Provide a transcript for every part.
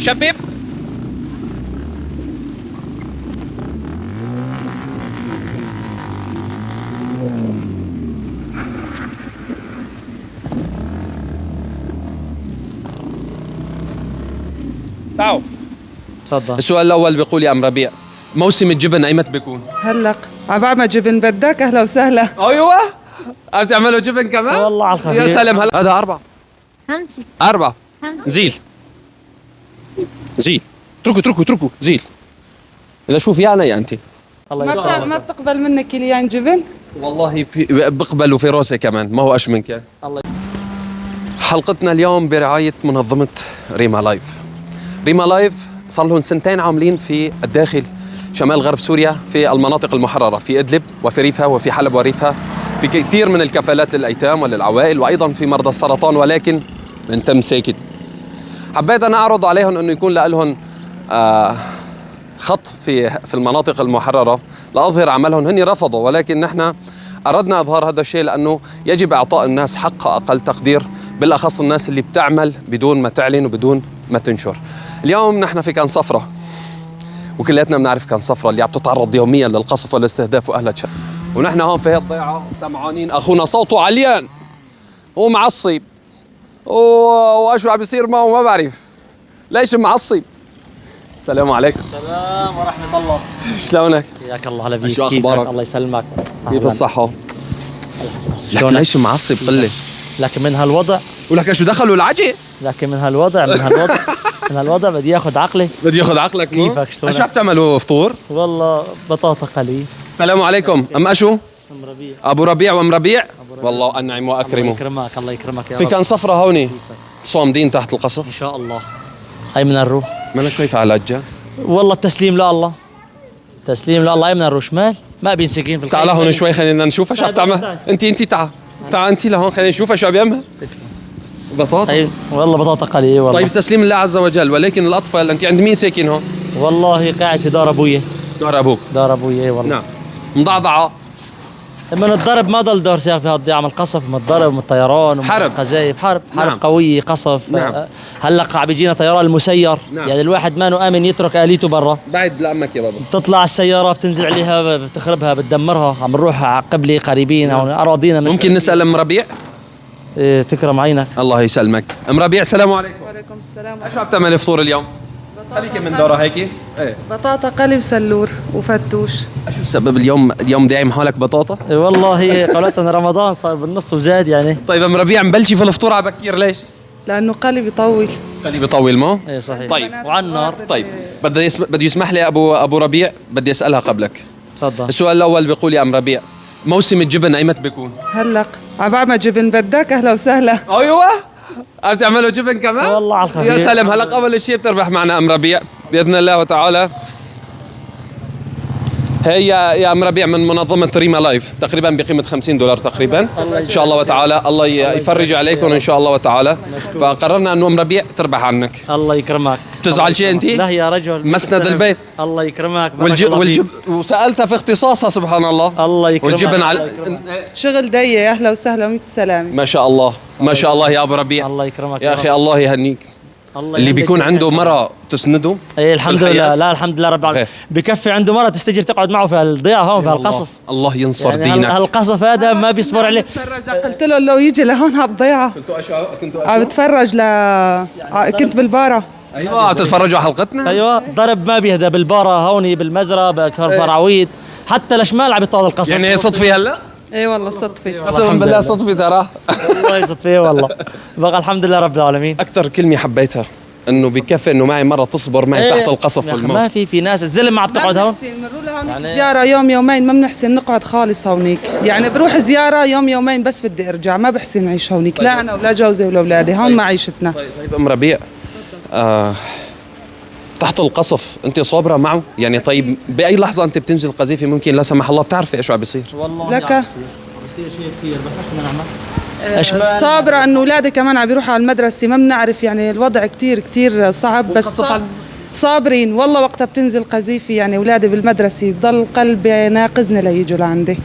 شباب. تعالوا. تفضل. السؤال الأول بيقول يا أم ربيع، موسم الجبن أيمتى بيكون؟ هلق عبعمة جبن بدك أهلا وسهلا. أيوة. بتعملوا جبن كمان؟ والله على الخفيف. يا سلام. هذا 4 خمسة 4 زيل اتركوا زيل. إذا شوف يا أنا يا أنت. الله يسلمك. ما بتقبل منك كيليان جبن؟ والله بقبلوا في راسي كمان، ما هو أش من كان. الله. حلقتنا اليوم برعاية منظمة ريما لايف. ريما لايف صار لهم 2 عاملين في الداخل شمال غرب سوريا، في المناطق المحررة، في إدلب وفي ريفها وفي حلب وريفها، في كثير من الكفالات للأيتام وللعوائل، وأيضا في مرضى السرطان، ولكن من تم ساكت. حبيت أنا أعرض عليهم أنه يكون لهم خط في المناطق المحررة لأظهر عملهم. هن رفضوا، ولكن نحن أردنا إظهار هذا الشيء لأنه يجب إعطاء الناس حقها أقل تقدير، بالأخص الناس اللي بتعمل بدون ما تعلن وبدون ما تنشر. اليوم نحن في كان صفرة، وكلياتنا بنعرف كان صفرة اللي عم تتعرض يوميا للقصف والاستهداف وأهلها شر. ونحن هون في هالضيعة سمعانين أخونا صوته عليان ومعصب وأشو عم بيصير معه ما بعرف ليش معصب. السلام عليكم. السلام ورحمة الله. شلونك؟ حياك الله. هلا بيك. شو كيفك؟ أخبارك؟ الله يسلمك. كيف الصحة؟ لك شلونك؟ ليش معصب قلي؟ لكن من هالوضع ولك شو دخلوا العجي؟ لكن من هالوضع من هالوضع بدي ياخذ عقلي. بدي ياخذ عقلك. كيفك؟ شلونك؟ شو عم تعملوا فطور؟ والله بطاطا قلي. السلام عليكم. أم أشو؟ ام ربيع. أبو ربيع وأم ربيع؟ والله أنعم الله وأكرمه. يكرمك. الله يكرمك يا في رب. كان صفرة هوني صامدين تحت القصف. ان شاء الله. هاي من الروح. مالك كيف علاجها؟ والله التسليم لله. تسليم لله. هاي من الروح شمال ما بينسكين في تعال هون شوي خلينا نشوفها شو عم تعمل. تعال. انت تعال انت لهون خلينا نشوفها شو عم يعمل. بطاطا. هاي والله بطاطا قلي والله. طيب تسليم لله عز وجل، ولكن الاطفال انت عند مين ساكن هون؟ والله قاعد في دار ابويا. دار ابوك. دار ابويا والله. نعم. مضعضعه. من الضرب ما ضل دور سياق في هالضيعة، من القصف، من الضرب، من الطيران، ومن حرب. القذايف. حرب نعم. قوية، قصف. نعم. هلا قاعد بيجينا طيران المسير. نعم. يعني الواحد ما انه امن يترك اليته برا. بعد لامك يا بابا. بتطلع السيارة بتنزل عليها بتخربها بتدمرها. عم نروح على قبلي قريبين او اراضينا مش ممكن نسال ام ربيع؟ إيه تكرم عينك. الله يسلمك. ام ربيع السلام عليكم. وعليكم السلام. شو عم تعملي فطور اليوم؟ خليكي من دورة هيك. ايه. بطاطا قلي وسلور وفتوش. شو السبب اليوم دايم حالك بطاطا؟ إيه والله قولتنا رمضان صار بالنص وزاد يعني. طيب ام ربيع مبلشي في الفطور على بكير ليش؟ لأنه قلي بيطول. خليه بيطول ما؟ ايه صحيح. طيب. وعلى النار. طيب بدي يسمح لي ابو ربيع بدي اسالها قبلك. تفضل. السؤال الاول بيقول يا ام ربيع، موسم الجبن ايمتى بيكون؟ هلق عبعمة جبن بدك أهلا وسهلا. ايوه. بتعملوا جبن كمان؟ والله على الخفيف. يا سلام. هلا اول شيء بتربح معنا ام ربيع باذن الله تعالى. هي يا ام ربيع من منظمه ريما لايف، تقريبا بقيمه $50 تقريبا. ان شاء الله وتعالى الله يفرج عليكم ان شاء الله وتعالى. فقررنا انه ام ربيع تربح عنك. الله يكرمك. بتزعل شيء انت؟ لا يا رجل. مسند البيت. الله يكرمك. بارك الله والجب فيك. وسالتها في اختصاصها سبحان الله. الله يكرمك. والجبن الله على يكرمك. شغل ضيق أهلا وسهلا وميت السلامة. ما شاء الله ما شاء الله يا ابو ربيع. الله يكرمك يا اخي الله يهنيك. الله اللي يهديك بيكون ويحفظك. عنده مرة تسنده. ايه الحمد بالحياة. لله. لا الحمد لله رب العالمين. خير. بكفي عنده مرة تستجر تقعد معه في الضيعة هون في هالقصف. الله ينصر يعني دينك. هالقصف هذا ما بيصبر عليه. قلت له لو يجي لهون هالضيعة. عم بتفرج كنت بالبارة. ايوه تتفرجوا على حلقتنا. ايوه ضرب ما بيهدى بالبارة هوني بالمزرعة بكفر فراويد حتى الشمال عم يطال القصف. يعني هي صدفة هلا؟ اي والله صدفة. قسما الحمد بالله لله. صدفة ترى. الله يصد فيه والله. بقى الحمد لله رب العالمين. اكثر كلمة حبيتها انه بكفي انه معي مرة تصبر معي تحت القصف يا أخي والموت. ما في ناس الزلم ما عم تقعد هون. بنروح لهونيك زيارة يوم يومين ما بنحسن نقعد خالص هونيك، يعني بروح زيارة يوم يومين بس بدي ارجع ما بحسن اعيش هونيك. لا انا ولا جوزي ولا اولادي هون معيشتنا. طيب ام ربيع تحت القصف انت صابرة معه؟ يعني طيب باي لحظة انت بتنزل القذيفة ممكن لا سمح الله بتعرفي ايش عم بيصير. والله لك بصير شيء كثير بس ايش بدنا نعمل؟ أشمال. صابرة انه اولادي كمان عم بيروحوا على المدرسة ما بنعرف يعني الوضع كتير كتير صعب بس صابرين والله. وقتها بتنزل قذيفة يعني اولادي بالمدرسة بضل قلبي ناقزني ليجوا لعندي.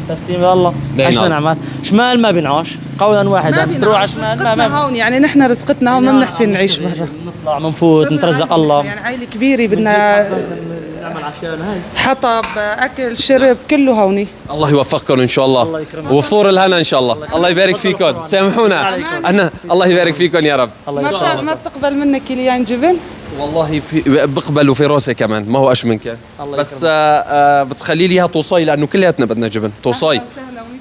تسليم لله. باين ايش الله. بنعمل؟ شمال ما بنعوش، قولا واحدا تروح على شمال رزقتنا هون، يعني نحن رزقتنا هون ما بنحسن نعيش برا. نطلع بنفوت نترزق الله. يعني عائلة كبيرة بدنا نعمل عشان هاي. حطب أكل شرب كله هوني. الله يوفقكم ان شاء الله. الله يكرمك. وفطور الهنا ان شاء الله. الله يبارك فيكم. سامحونا انا الله يبارك فيكم يا رب. الله ما يسلمك. ما بتقبل منك كيليان جبن؟ والله في بقبل وفي روسي كمان ما هو اش من كان. الله بس بتخلي لي اياها توصي لانه كلياتنا بدنا جبن توصي.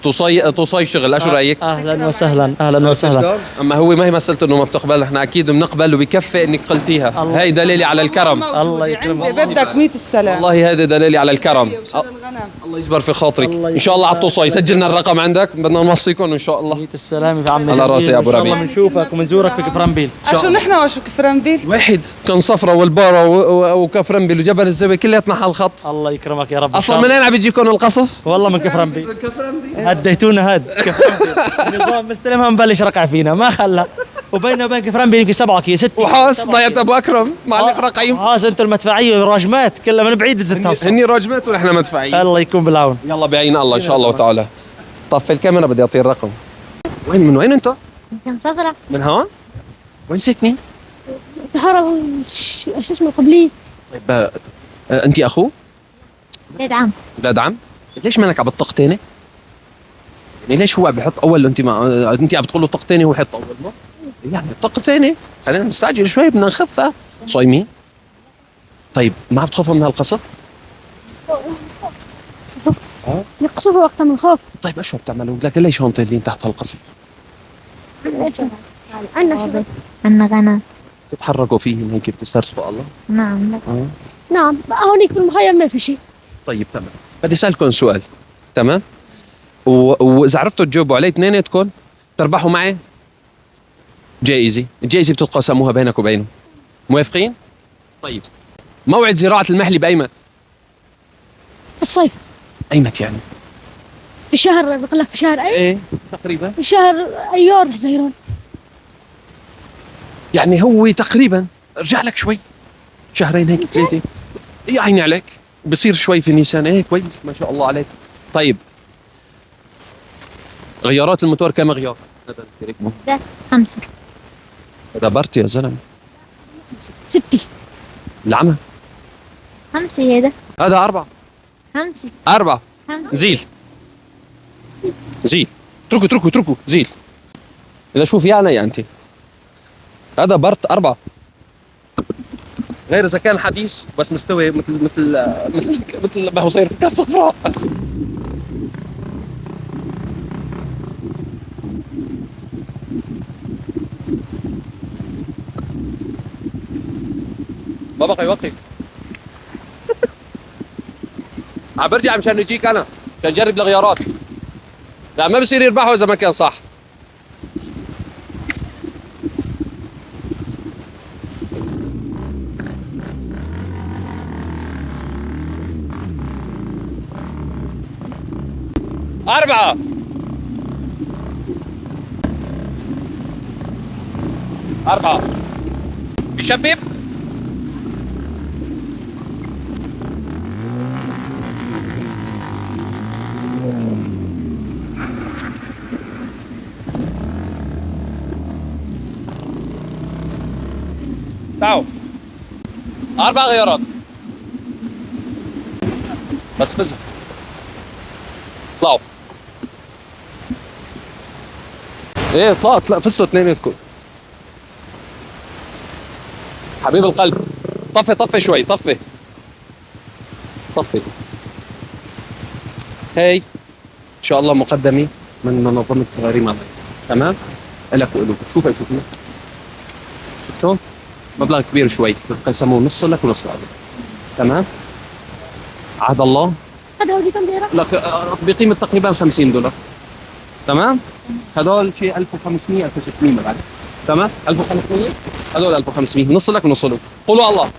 توصي شغل اشو رايك؟ اهلا وسهلا اهلا وسهلا. اما هو ما هي مسألة انه ما بتقبل، احنا اكيد بنقبل وبكفي انك قلتيها. الله. هي دليلي على الكرم. الله يكرمك. بدك 100 السلام. والله هذا دليلي على الكرم. وشر الغنم. الله يجبر في خاطرك الله ان شاء الله على التوصي. سجلنا الرقم عندك بدنا نوصيكم ان شاء الله. ميت السلامة في عمي على جميل. راسي يا أبو إن شاء الله ربيع. بنشوفك وبنزورك في كفرنبيل. أشو نحن وأشو كفرنبيل؟ واحد كان صفرة والبارة وكفرنبيل وجبل الزاوية كلياتنا على الخط. الله يكرمك يا رب. إن اصلا شاء من الله. اين عم بيجيكم القصف؟ والله من كفرنبيل. هديتونا هد كفرنبيل. نظام مستلمها مبلش رقع فينا ما خلى. وبيننا وبين كفرنبيل يمكن 7 كيلو 6 وحاس ضيعت ابو اكرم معلق رقيم. هاس انتم المدفعيه والراجمات كلها من بعيد بتتهصل. هني راجمات ونحن مدفعين. الله يكون بالعون. يلا بعين الله ان شاء الله تعالى. طفي الكاميرا بدي اعطيه الرقم. من وين انت؟ كان صفرة من هون؟ وين ساكنين؟ الحارة شو اسمه قبلي طيب انت اخوه؟ ولاد عم. ولاد عم؟ ليش مالك عم بتطق تاني؟ يعني ليش هو بحط اول انت ما انت عم بتقول له طق تاني وهو يحط اول ما؟ يعني طق تاني خلينا نستعجل شوي بدنا نخف. صايمين؟ طيب ما عم تخافوا من هالقصف؟ يقصفوا وقت من الخوف. طيب شو بتعملوا؟ لكن ليش هون طايلين تحت هالقصف؟ عندنا شغل. عندنا غنم. تتحركوا فيهم هيك بتسترسلوا الله؟ نعم. نعم هونيك في المخيم ما في شيء. طيب تمام. بدي اسالكم سؤال. تمام؟ واذا عرفتوا تجاوبوا عليه اثنيناتكم تربحوا معي جائزه، الجائزه بتتقاسموها بينك وبينه. موافقين؟ طيب موعد زراعه المحلي بايمت؟ في الصيف. ايمت يعني؟ في شهر بقول لك في شهر اي؟ ايه تقريبا. في شهر ايار حزيران. يعني هو تقريبا ارجع لك شوي شهرين هيك 3. يا عيني عليك بصير شوي في نيسان. ايه كويس ما شاء الله عليك. طيب غيارات الموتور كم غيار؟ هذا الكريكبو. ده 5 دبرت يا زلمه. 6 العمى 5 هذا هذا 4. 5 4 5 زيل زيل. اتركوا زيل. اذا شوف يا انا يا انت. هذا برت 4 غير اذا كان حديث بس مستوي مثل ما هو صاير في كاس صفراء. ما بقى يوقف. عم برجع مشان يجيك انا مشان نجرب الغيارات. لا ما بصير يربحوا اذا ما كان صح. أربعة بشبب. تعالوا 4 غيارات بس فزها. اطلعوا. ايه اطلعوا فزتوا اثنيناتكم. حبيب القلب طفي شوي طفي. هاي ان شاء الله مقدمي من منظمة غريمة الله. تمام؟ لك وقلوب. شوفوا شفتوا؟ مبلغ كبير شوي بقسموه نص لك ونص لك. تمام؟ عهد الله هذا هو كم ليرة؟ لك بقيمة تقريبا $50. تمام؟ هذول شيء 1500 1600 بعد. تمام؟ 1500 هذول 1500 نص لك ونص له. قولوا الله.